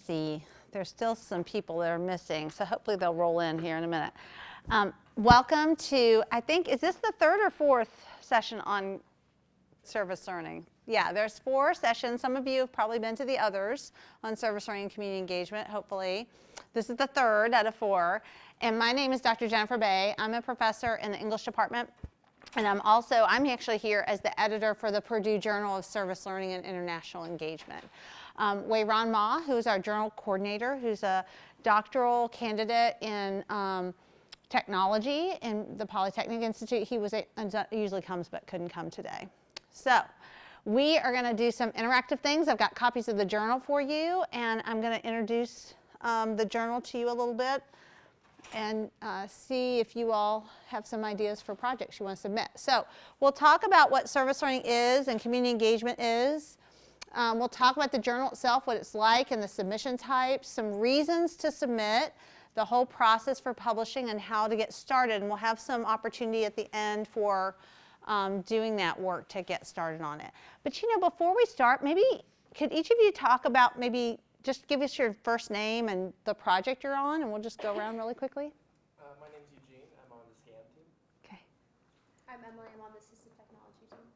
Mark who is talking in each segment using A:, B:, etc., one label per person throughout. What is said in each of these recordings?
A: see. There's still some people that are missing, so hopefully they'll roll in here in a minute. Welcome to, I think, is this the third or fourth session on service learning? Yeah, there's 4 sessions. Some of you have probably been to the others on service learning and community engagement, hopefully. This is the 3rd out of 4. And my name is Dr. Jennifer Bay. I'm a professor in the English department. And I'm actually here as the editor for the Purdue Journal of Service Learning and International Engagement. Wei-Ron Ma, who's our journal coordinator, who's a doctoral candidate in technology in the Polytechnic Institute. He usually comes but couldn't come today. So we are going to do some interactive things. I've got copies of the journal for you, and I'm going to introduce the journal to you a little bit and see if you all have some ideas for projects you want to submit. So we'll talk about what service learning is and community engagement is. We'll talk about the journal itself, what it's like and the submission types, some reasons to submit, the whole process for publishing and how to get started. And we'll have some opportunity at the end for doing that work to get started on it. But before we start, maybe could each of you talk about just give us your first name and the project you're on, and we'll just go around really quickly.
B: My name's Eugene. I'm on the SCAN team.
A: Okay.
C: I'm Emily. I'm on the Assistive Technology team.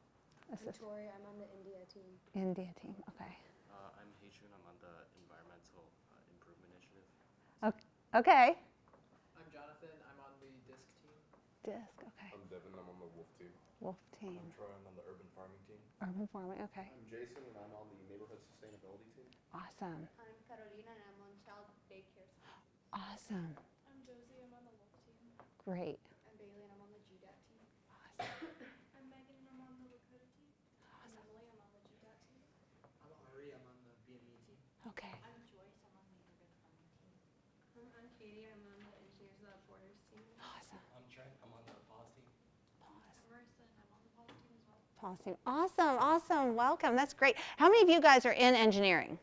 C: I'm Tori. I'm on the India team.
A: India team, okay.
D: I'm Heishun. I'm on the Environmental Improvement Initiative.
A: Okay.
B: I'm Jonathan. I'm on the DISC team.
A: DISC, okay.
E: I'm Devin. I'm on the Wolf team.
A: Wolf team.
E: I'm Troy. I'm on the Urban Farming team.
A: Urban farming, okay.
E: I'm Jason, and I'm on the Neighborhood Sustainability team.
A: Awesome.
C: I'm Carolina, and I'm on Child Daycare team.
A: Awesome.
C: I'm Josie. I'm on the Wolf team.
A: Great.
C: I'm Bailey, and I'm on the GDAT team.
A: Awesome.
C: I'm Megan, and I'm on the Lakota team. I'm Emily. I'm on the GDAT team.
B: I'm Ari. I'm on the BME team.
A: Okay.
C: I'm Joyce. I'm on the Urban Farming team. I'm Katie. I'm on the Engineers Without Borders team.
A: Awesome.
D: I'm Trent. I'm on the PAWS team.
C: I'm Marissa, and I'm on the Paul team as well.
A: Awesome. Awesome. Awesome. Welcome. That's great. How many of you guys are in engineering?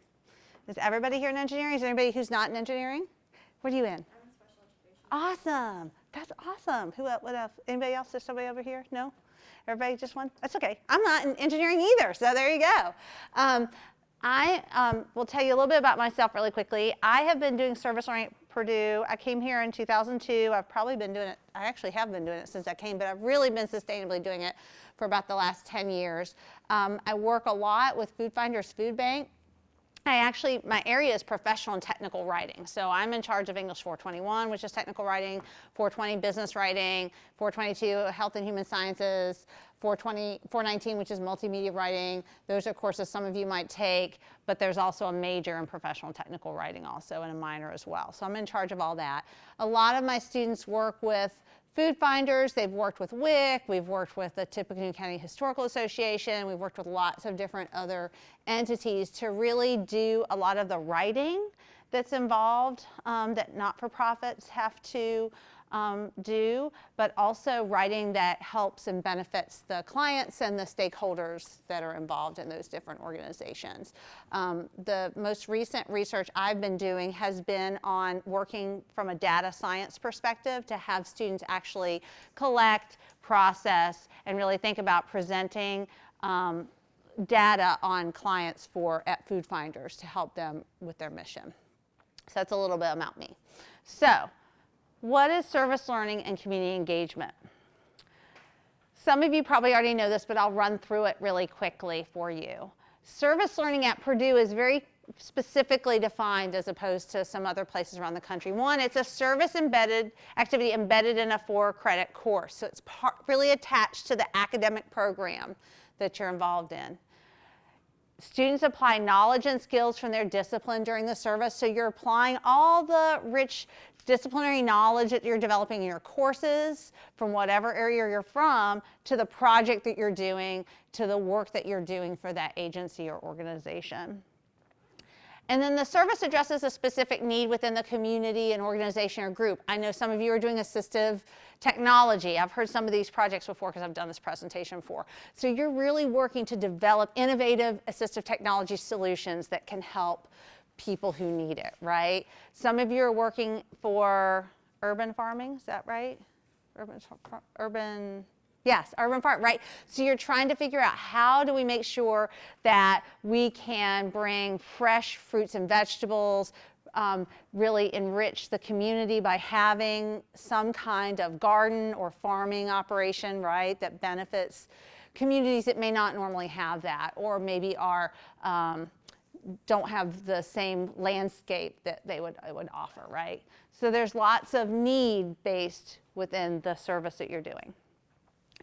A: Is everybody here in engineering? Is there anybody who's not in engineering? What are you in?
C: I'm in special education.
A: Awesome. That's awesome. What else? Anybody else? There's somebody over here? No? Everybody just one? That's okay. I'm not in engineering either, so there you go. I will tell you a little bit about myself really quickly. I have been doing service learning at Purdue. I came here in 2002. I've probably been doing it, I actually have been doing it since I came, but I've really been sustainably doing it for about the last 10 years. I work a lot with Food Finders Food Bank. My area is professional and technical writing. So I'm in charge of English 421, which is technical writing, 420 business writing, 422 health and human sciences, 419, which is multimedia writing. Those are courses some of you might take, but there's also a major in professional and technical writing also and a minor as well. So I'm in charge of all that. A lot of my students work with Food Finders. They've worked with WIC, we've worked with the Tippecanoe County Historical Association, we've worked with lots of different other entities to really do a lot of the writing that's involved that not-for-profits have to do, but also writing that helps and benefits the clients and the stakeholders that are involved in those different organizations. The most recent research I've been doing has been on working from a data science perspective to have students actually collect, process, and really think about presenting data on clients at Food Finders to help them with their mission. So that's a little bit about me. So, what is service learning and community engagement? Some of you probably already know this, but I'll run through it really quickly for you. Service learning at Purdue is very specifically defined as opposed to some other places around the country. One, it's a service activity embedded in a 4-credit course. So it's really attached to the academic program that you're involved in. Students apply knowledge and skills from their discipline during the service. So you're applying all the rich disciplinary knowledge that you're developing in your courses from whatever area you're from to the project that you're doing, to the work that you're doing for that agency or organization. And then the service addresses a specific need within the community and organization or group. I know some of you are doing assistive technology. I've heard some of these projects before because I've done this presentation before. So you're really working to develop innovative assistive technology solutions that can help people who need it, right? Some of you are working for urban farming, is that right? Yes, urban farm, right? So you're trying to figure out how do we make sure that we can bring fresh fruits and vegetables, really enrich the community by having some kind of garden or farming operation, right, that benefits communities that may not normally have that, or maybe are don't have the same landscape that they would offer, right? So there's lots of need based within the service that you're doing.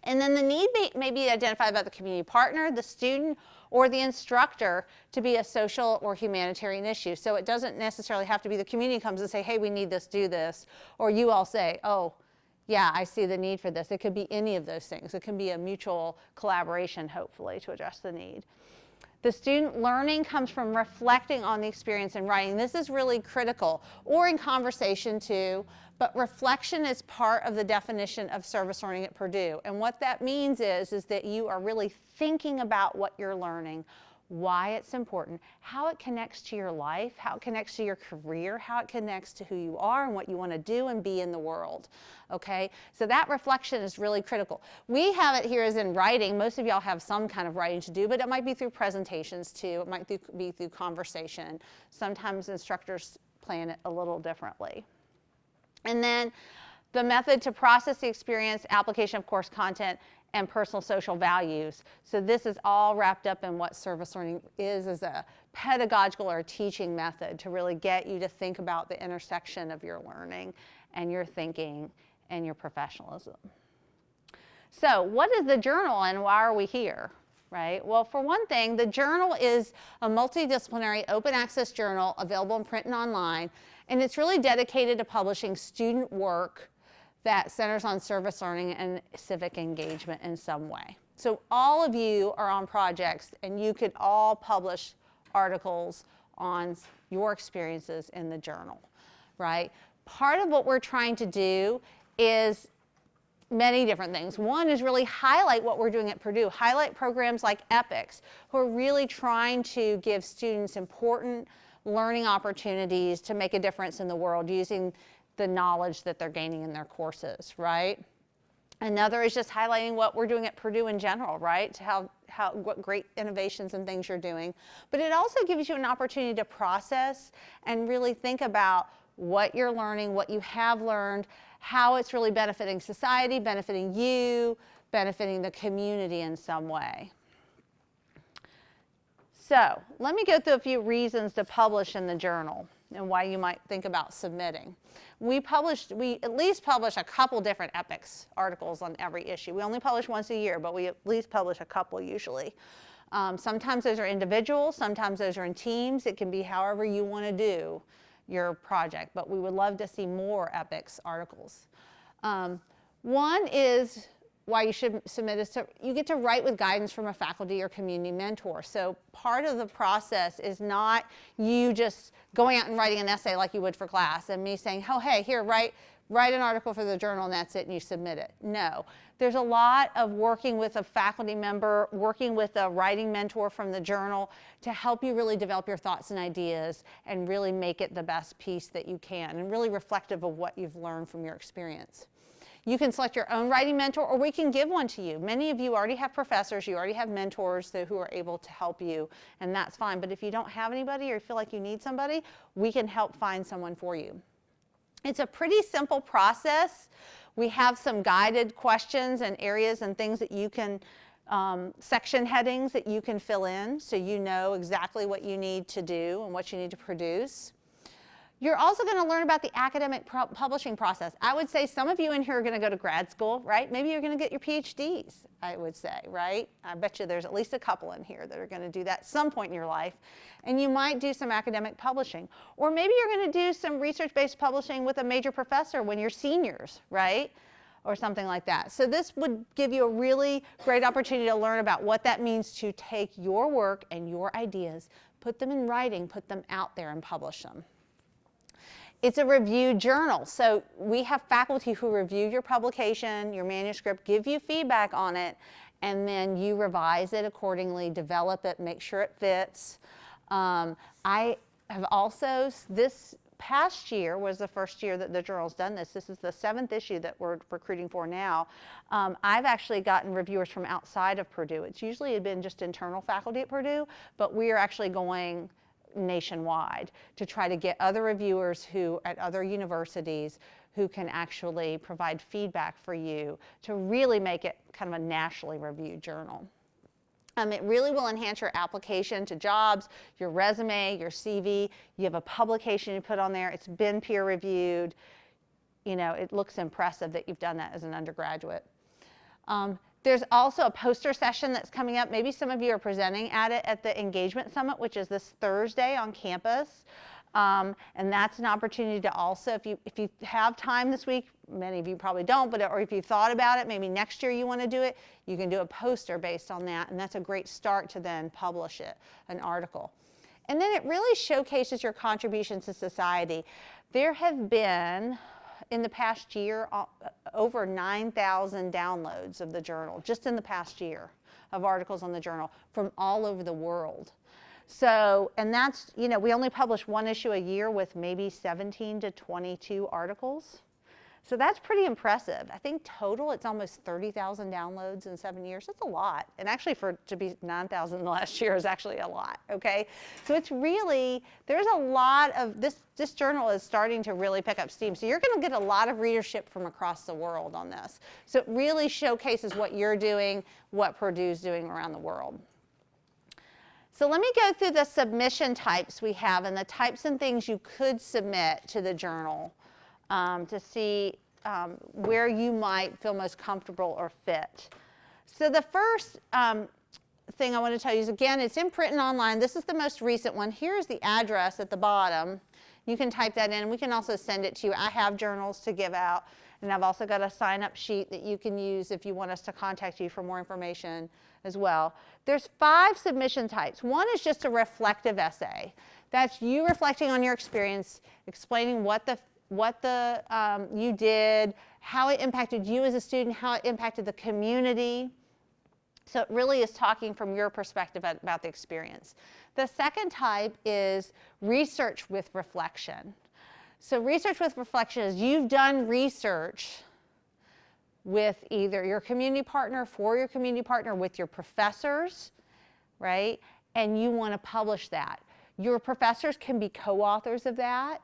A: And then the need may be identified by the community partner, the student, or the instructor to be a social or humanitarian issue. So it doesn't necessarily have to be the community comes and say, hey, we need this, do this. Or you all say, oh, yeah, I see the need for this. It could be any of those things. It can be a mutual collaboration, hopefully, to address the need. The student learning comes from reflecting on the experience and writing. This is really critical, or in conversation too, but reflection is part of the definition of service learning at Purdue. And what that means is that you are really thinking about what you're learning, why it's important, how it connects to your life, how it connects to your career, how it connects to who you are and what you want to do and be in the world. Okay, so that reflection is really critical. We have it here as in writing. Most of y'all have some kind of writing to do, but it might be through presentations too. It might be through conversation. Sometimes instructors plan it a little differently. And then the method to process the experience, application of course content, and personal social values. So this is all wrapped up in what service learning is as a pedagogical or teaching method to really get you to think about the intersection of your learning and your thinking and your professionalism. So what is the journal and why are we here, right? Well, for one thing, the journal is a multidisciplinary open access journal available in print and online, and it's really dedicated to publishing student work that centers on service learning and civic engagement in some way. So all of you are on projects and you could all publish articles on your experiences in the journal, right? Part of what we're trying to do is many different things. One is really highlight what we're doing at Purdue, highlight programs like EPICS, who are really trying to give students important learning opportunities to make a difference in the world using the knowledge that they're gaining in their courses, right? Another is just highlighting what we're doing at Purdue in general, right? To what great innovations and things you're doing. But it also gives you an opportunity to process and really think about what you're learning, what you have learned, how it's really benefiting society, benefiting you, benefiting the community in some way. So let me go through a few reasons to publish in the journal and why you might think about submitting. We at least publish a couple different EPICS articles on every issue. We only publish once a year, but we at least publish a couple usually. Sometimes those are individual, sometimes those are in teams. It can be however you want to do your project, but we would love to see more EPICS articles. One is why you should submit is you get to write with guidance from a faculty or community mentor. So part of the process is not you just going out and writing an essay like you would for class and me saying, oh, hey, here, write an article for the journal and that's it and you submit it. No, there's a lot of working with a faculty member, working with a writing mentor from the journal to help you really develop your thoughts and ideas and really make it the best piece that you can and really reflective of what you've learned from your experience. You can select your own writing mentor, or we can give one to you. Many of you already have professors, you already have mentors who are able to help you, and that's fine. But if you don't have anybody or feel like you need somebody, we can help find someone for you. It's a pretty simple process. We have some guided questions and areas and things that you can, section headings that you can fill in so you know exactly what you need to do and what you need to produce. You're also going to learn about the academic publishing process. I would say some of you in here are going to go to grad school, right? Maybe you're going to get your PhDs, I would say, right? I bet you there's at least a couple in here that are going to do that at some point in your life. And you might do some academic publishing. Or maybe you're going to do some research-based publishing with a major professor when you're seniors, right? Or something like that. So this would give you a really great opportunity to learn about what that means to take your work and your ideas, put them in writing, put them out there and publish them. It's a review journal. So we have faculty who review your publication, your manuscript, give you feedback on it, and then you revise it accordingly, develop it, make sure it fits. I have also, this past year was the first year that the journal's done this. This is the 7th issue that we're recruiting for now. I've actually gotten reviewers from outside of Purdue. It's usually been just internal faculty at Purdue, but we are actually going nationwide to try to get other reviewers who at other universities who can actually provide feedback for you to really make it kind of a nationally reviewed journal. It really will enhance your application to jobs, your resume, your CV. You have a publication you put on there. It's been peer reviewed. You know, it looks impressive that you've done that as an undergraduate. There's also a poster session that's coming up. Maybe some of you are presenting at it at the Engagement Summit, which is this Thursday on campus. And that's an opportunity to also, if you have time this week, many of you probably don't, but or if you thought about it, maybe next year you want to do it, you can do a poster based on that, and that's a great start to then publish it, an article. And then it really showcases your contributions to society. There have been, in the past year, over 9,000 downloads of the journal, just in the past year, of articles on the journal from all over the world. So, and that's, you know, we only publish one issue a year with maybe 17 to 22 articles. So that's pretty impressive. I think total it's almost 30,000 downloads in 7 years. That's a lot. And actually to be 9,000 last year is actually a lot, okay? So it's really, there's a lot of, this journal is starting to really pick up steam. So you're gonna get a lot of readership from across the world on this. So it really showcases what you're doing, what Purdue's doing around the world. So let me go through the submission types we have and the types and things you could submit to the journal to see where you might feel most comfortable or fit. So the first thing I want to tell you is, again, it's in print and online. This is the most recent one. Here's the address at the bottom. You can type that in, and we can also send it to you. I have journals to give out, and I've also got a sign-up sheet that you can use if you want us to contact you for more information as well. There's 5 submission types. One is just a reflective essay. That's you reflecting on your experience, explaining what you did, how it impacted you as a student, how it impacted the community. So it really is talking from your perspective about the experience. The second type is research with reflection. So research with reflection is you've done research with either your community partner, for your community partner, with your professors, right? And you want to publish that. Your professors can be co-authors of that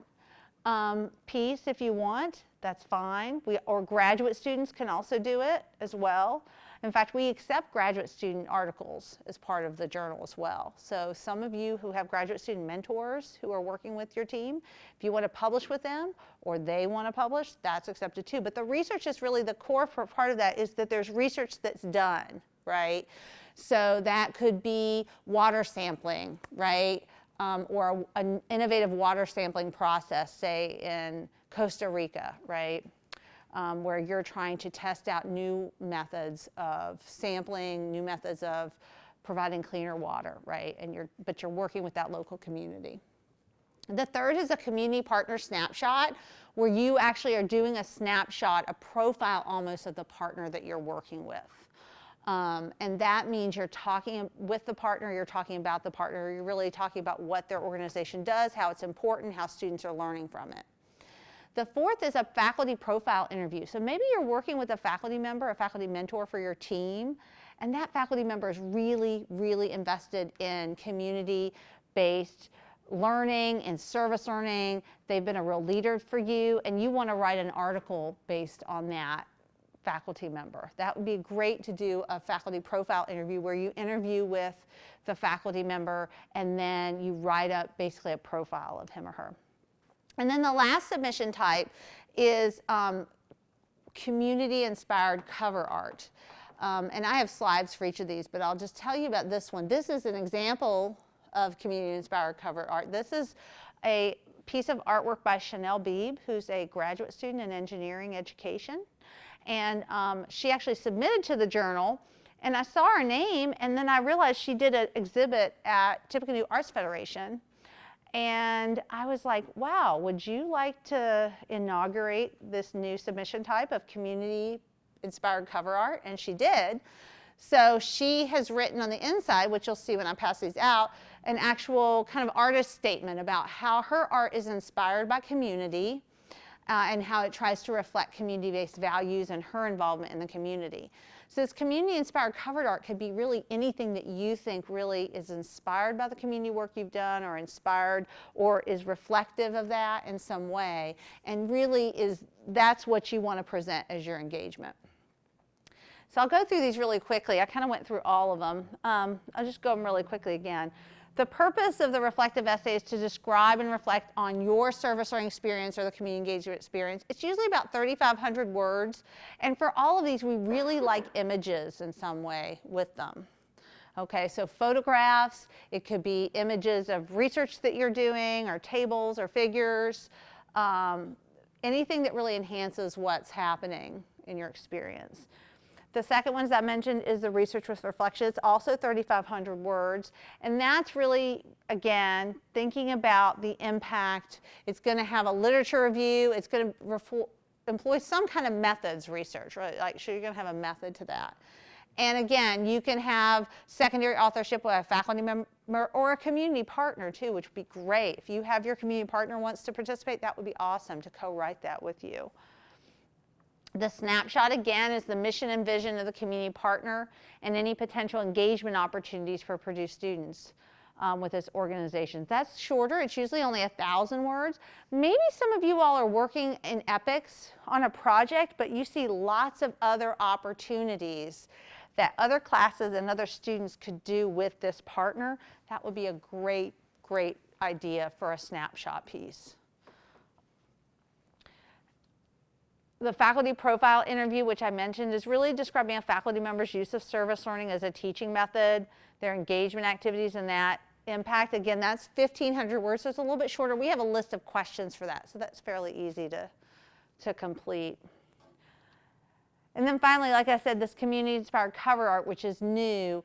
A: piece if you want. That's fine. Or graduate students can also do it as well. In fact, we accept graduate student articles as part of the journal as well. So some of you who have graduate student mentors who are working with your team, if you want to publish with them or they want to publish, that's accepted too. But the research is really the core part of that, is that there's research that's done, right? So that could be water sampling, right? Or an innovative water sampling process, say in Costa Rica, right? Where you're trying to test out new methods of sampling, new methods of providing cleaner water, right? But you're working with that local community. The third is a community partner snapshot, where you actually are doing a snapshot, a profile almost of the partner that you're working with. And that means you're talking with the partner, you're talking about the partner, you're really talking about what their organization does, how it's important, how students are learning from it. The fourth is a faculty profile interview. So maybe you're working with a faculty member, a faculty mentor for your team, and that faculty member is really, really invested in community-based learning and service learning. They've been a real leader for you, and you want to write an article based on that faculty member. That would be great to do a faculty profile interview where you interview with the faculty member and then you write up basically a profile of him or her. And then the last submission type is community-inspired cover art. And I have slides for each of these, but I'll just tell you about this one. This is an example of community-inspired cover art. This is a piece of artwork by Chanel Beebe, who's a graduate student in engineering education. And she actually submitted to the journal, and I saw her name, and then I realized she did an exhibit at Tippecanoe Arts Federation. And I was like, wow, would you like to inaugurate this new submission type of community-inspired cover art? And she did. So she has written on the inside, which you'll see when I pass these out, an actual kind of artist statement about how her art is inspired by community and how it tries to reflect community-based values and her involvement in the community. So this community-inspired covered art could be really anything that you think really is inspired by the community work you've done, or inspired or is reflective of that in some way, and really that's what you want to present as your engagement. So I'll go through these really quickly. I kind of went through all of them. I'll just go them really quickly again. The purpose of the reflective essay is to describe and reflect on your service learning experience or the community engagement experience. It's usually about 3,500 words. And for all of these, we really like images in some way with them. Okay, so photographs, it could be images of research that you're doing, or tables or figures, anything that really enhances what's happening in your experience. The second one, as I mentioned, is the research with reflection. It's also 3,500 words. And that's really, again, thinking about the impact. It's going to have a literature review. It's going to employ some kind of methods research, right? Like, so you're going to have a method to that. And again, you can have secondary authorship with a faculty member or a community partner too, which would be great. If you have your community partner wants to participate, that would be awesome to co-write that with you. The snapshot, again, is the mission and vision of the community partner and any potential engagement opportunities for Purdue students with this organization. That's shorter. It's usually only 1,000 words. Maybe some of you all are working in EPICS on a project, but you see lots of other opportunities that other classes and other students could do with this partner. That would be a great, great idea for a snapshot piece. The faculty profile interview, which I mentioned, is really describing a faculty member's use of service learning as a teaching method, their engagement activities, and that impact. Again, that's 1,500 words, so it's a little bit shorter. We have a list of questions for that, so that's fairly easy to complete. And then finally, like I said, this community-inspired cover art, which is new,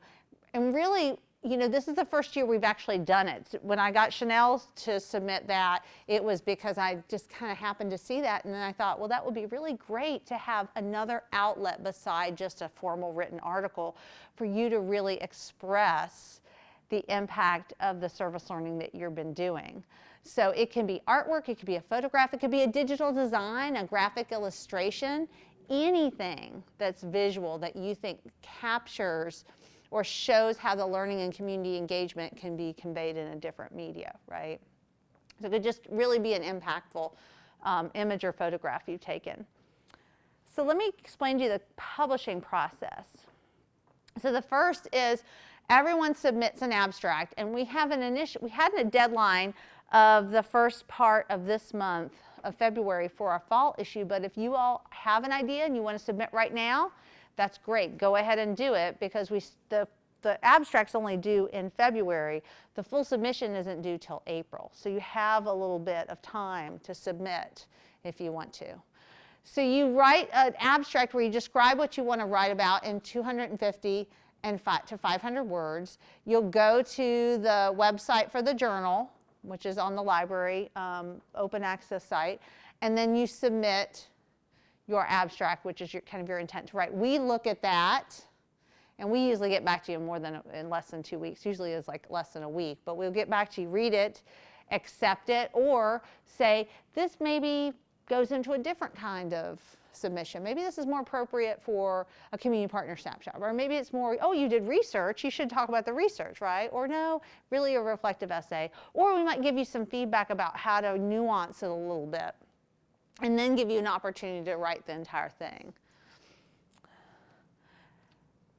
A: and really, you know, this is the first year we've actually done it. When I got Chanel to submit that, it was because I just kind of happened to see that, and then I thought, well, that would be really great to have another outlet beside just a formal written article for you to really express the impact of the service learning that you've been doing. So it can be artwork, it could be a photograph, it could be a digital design, a graphic illustration, anything that's visual that you think captures or shows how the learning and community engagement can be conveyed in a different media, right? So it could just really be an impactful image or photograph you've taken. So let me explain to you the publishing process. So the first is everyone submits an abstract, and we had a deadline of the first part of this month of February for our fall issue, but if you all have an idea and you want to submit right now, that's great. Go ahead and do it, because the abstract's only due in February. The full submission isn't due till April. So you have a little bit of time to submit if you want to. So you write an abstract where you describe what you want to write about in 250 to 500 words. You'll go to the website for the journal, which is on the library open access site, and then you submit your abstract, which is kind of your intent to write. We look at that, and we usually get back to you in less than 2 weeks. Usually it's like less than a week, but we'll get back to you, read it, accept it, or say, this maybe goes into a different kind of submission. Maybe this is more appropriate for a community partner snapshot, or maybe it's more, oh, you did research, you should talk about the research, right? Or no, really a reflective essay. Or we might give you some feedback about how to nuance it a little bit, and then give you an opportunity to write the entire thing.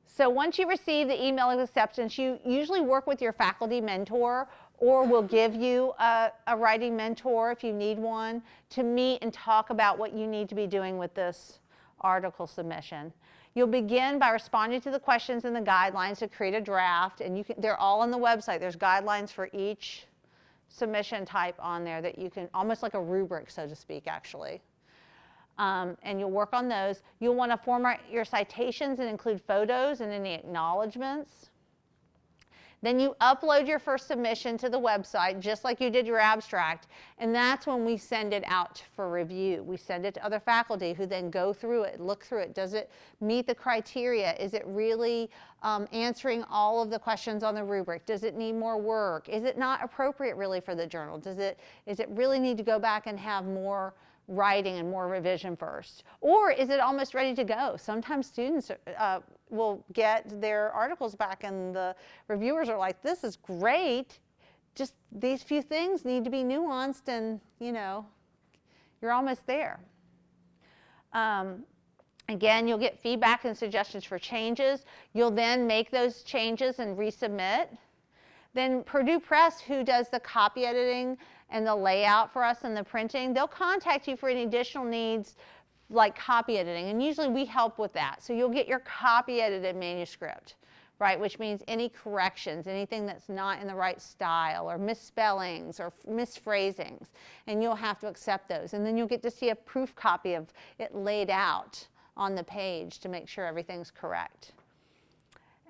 A: So once you receive the email of acceptance, you usually work with your faculty mentor, or we'll give you a writing mentor if you need one, to meet and talk about what you need to be doing with this article submission. You'll begin by responding to the questions and the guidelines to create a draft, and they're all on the website. There's guidelines for each submission type on there that you can, almost like a rubric, so to speak, actually. And you'll work on those. You'll want to format your citations and include photos and any acknowledgments. Then you upload your first submission to the website, just like you did your abstract, and that's when we send it out for review. We send it to other faculty who then go through it, look through it. Does it meet the criteria? Is it really answering all of the questions on the rubric? Does it need more work? Is it not appropriate really for the journal? Does it really need to go back and have more writing and more revision first? Or is it almost ready to go? Sometimes students will get their articles back and the reviewers are like, this is great, just these few things need to be nuanced, and you're almost there. Again, you'll get feedback and suggestions for changes. You'll then make those changes and resubmit. Then Purdue Press, who does the copy editing and the layout for us and the printing, they'll contact you for any additional needs like copy editing, and usually we help with that. So you'll get your copy edited manuscript, right, which means any corrections, anything that's not in the right style, or misspellings or misphrasings, and you'll have to accept those. And then you'll get to see a proof copy of it laid out on the page to make sure everything's correct.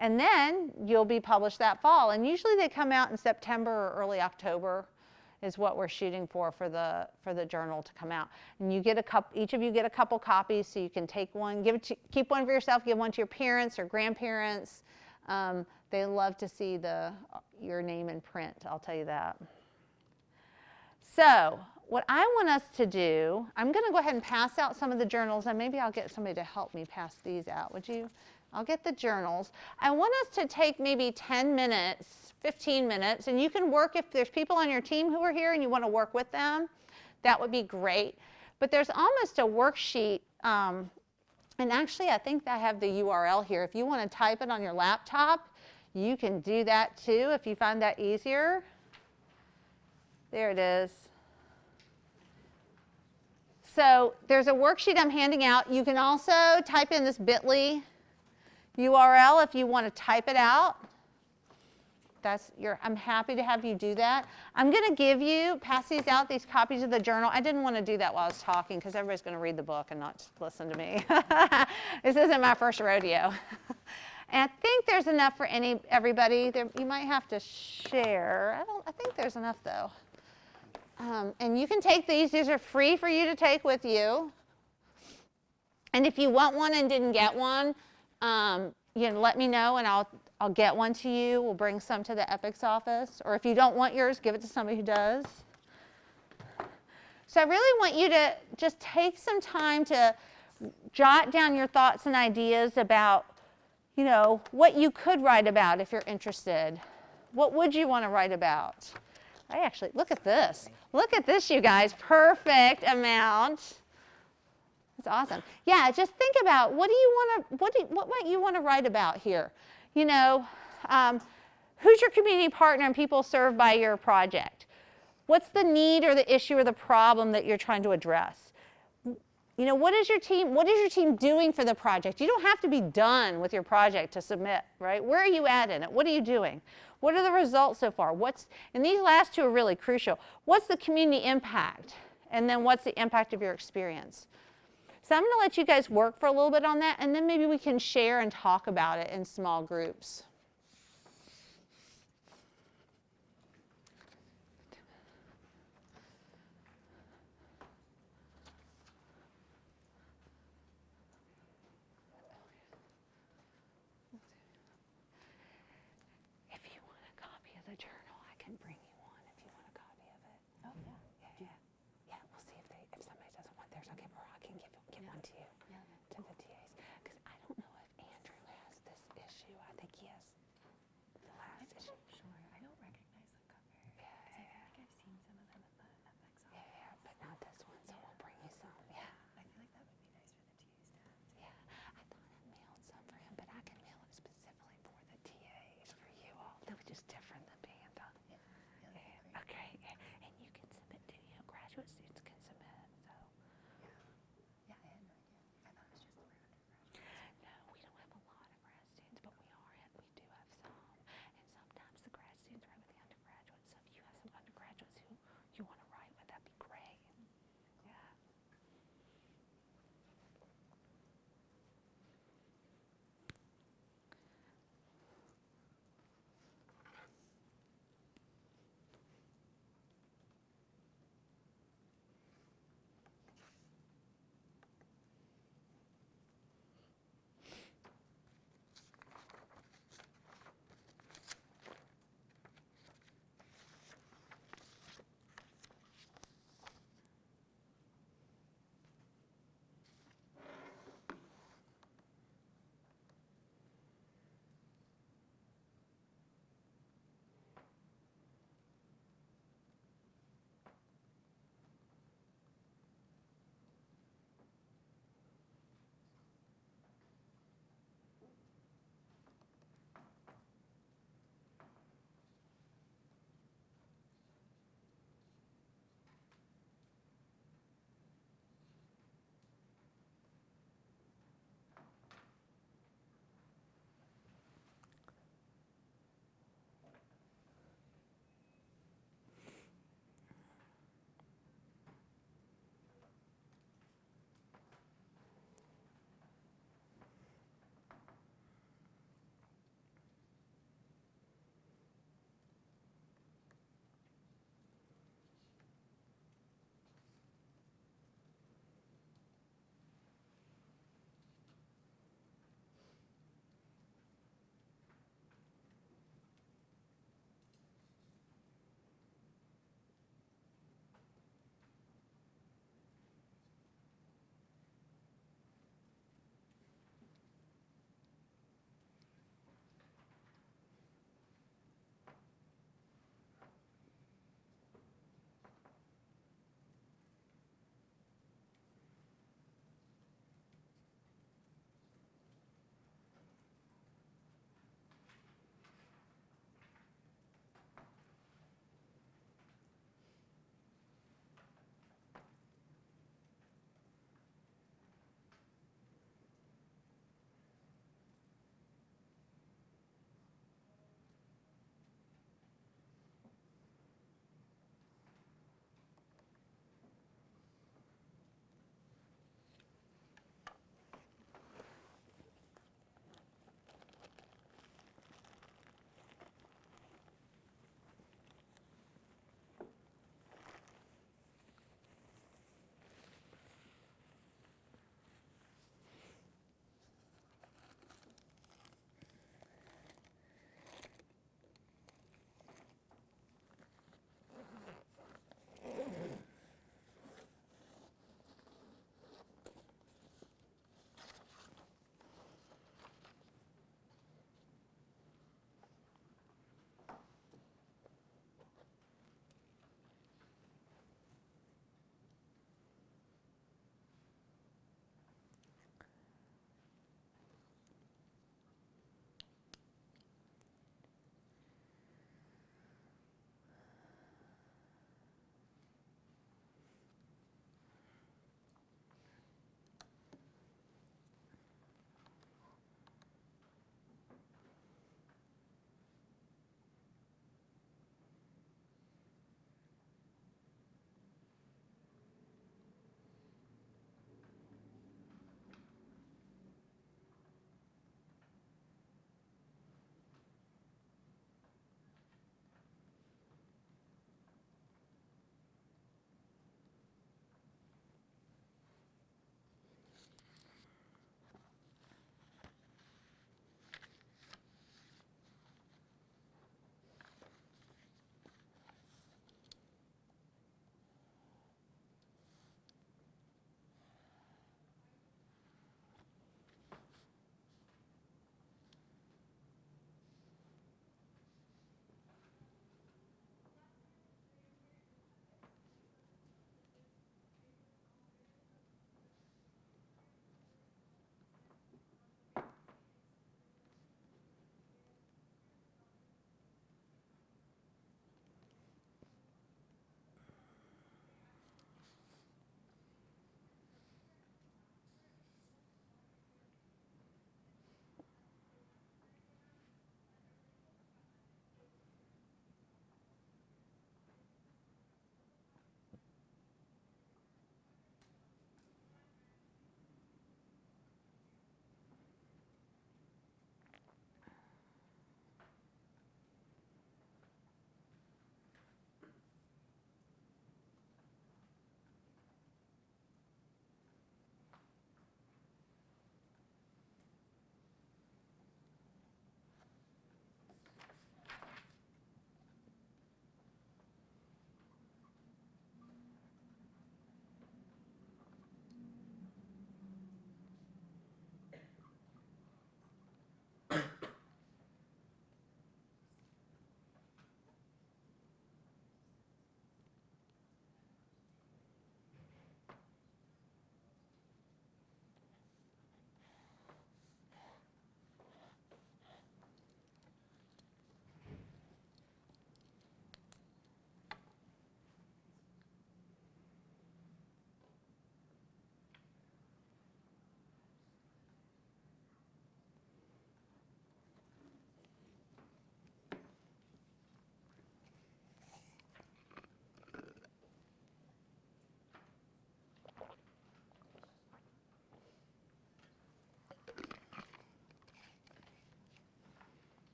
A: And then you'll be published that fall, and usually they come out in September or early October is what we're shooting for the journal to come out. And you get each of you get a couple copies, so you can take one, keep one for yourself, give one to your parents or grandparents. They love to see your name in print, I'll tell you that. So what I want us to do, I'm going to go ahead and pass out some of the journals, and maybe I'll get somebody to help me pass these out. Would you? I'll get the journals. I want us to take maybe 10 minutes, 15 minutes, and you can work if there's people on your team who are here and you want to work with them. That would be great. But there's almost a worksheet, and actually I think I have the URL here. If you want to type it on your laptop, you can do that too if you find that easier. There it is. So there's a worksheet I'm handing out. You can also type in this bit.ly URL if you want to type it out. I'm happy to have you do that. I'm going to pass these out, these copies of the journal. I didn't want to do that while I was talking because everybody's going to read the book and not just listen to me. This isn't my first rodeo. And I think there's enough for everybody. You might have to share. I think there's enough though. And you can take these. These are free for you to take with you. And if you want one and didn't get one, let me know and I'll get one to you. We'll bring some to the EPICS office. Or if you don't want yours, give it to somebody who does. So I really want you to just take some time to jot down your thoughts and ideas about, what you could write about if you're interested. What would you want to write about? Look at this. Look at this, you guys. Perfect amount. That's awesome. Yeah, just think about what might you want to write about here? Who's your community partner and people served by your project? What's the need or the issue or the problem that you're trying to address? What is your team doing for the project? You don't have to be done with your project to submit, right? Where are you at in it? What are you doing? What are the results so far? And these last two are really crucial. What's the community impact? And then what's the impact of your experience? So I'm going to let you guys work for a little bit on that, and then maybe we can share and talk about it in small groups. If you want a copy of the journal, I can bring you one if you want a copy of it.
C: Oh, yeah.
A: Yeah, we'll see if somebody doesn't want theirs. I can give one to you, to the TAs. Because I don't know if Andrew has this issue. I think he has the last issue.
C: Sure, I don't recognize the cover.
A: Yeah.
C: I feel like I've seen some of them at the EPICS office.
A: Yeah, but not this one, so we'll bring you some. Yeah.
C: I feel like that would be nice for the TAs to have.
A: Yeah, I thought I mailed some for him, but I can mail it specifically for the TAs, for you all. That was just different than being done.
C: Yeah.
A: Okay, and you can submit to, graduate students.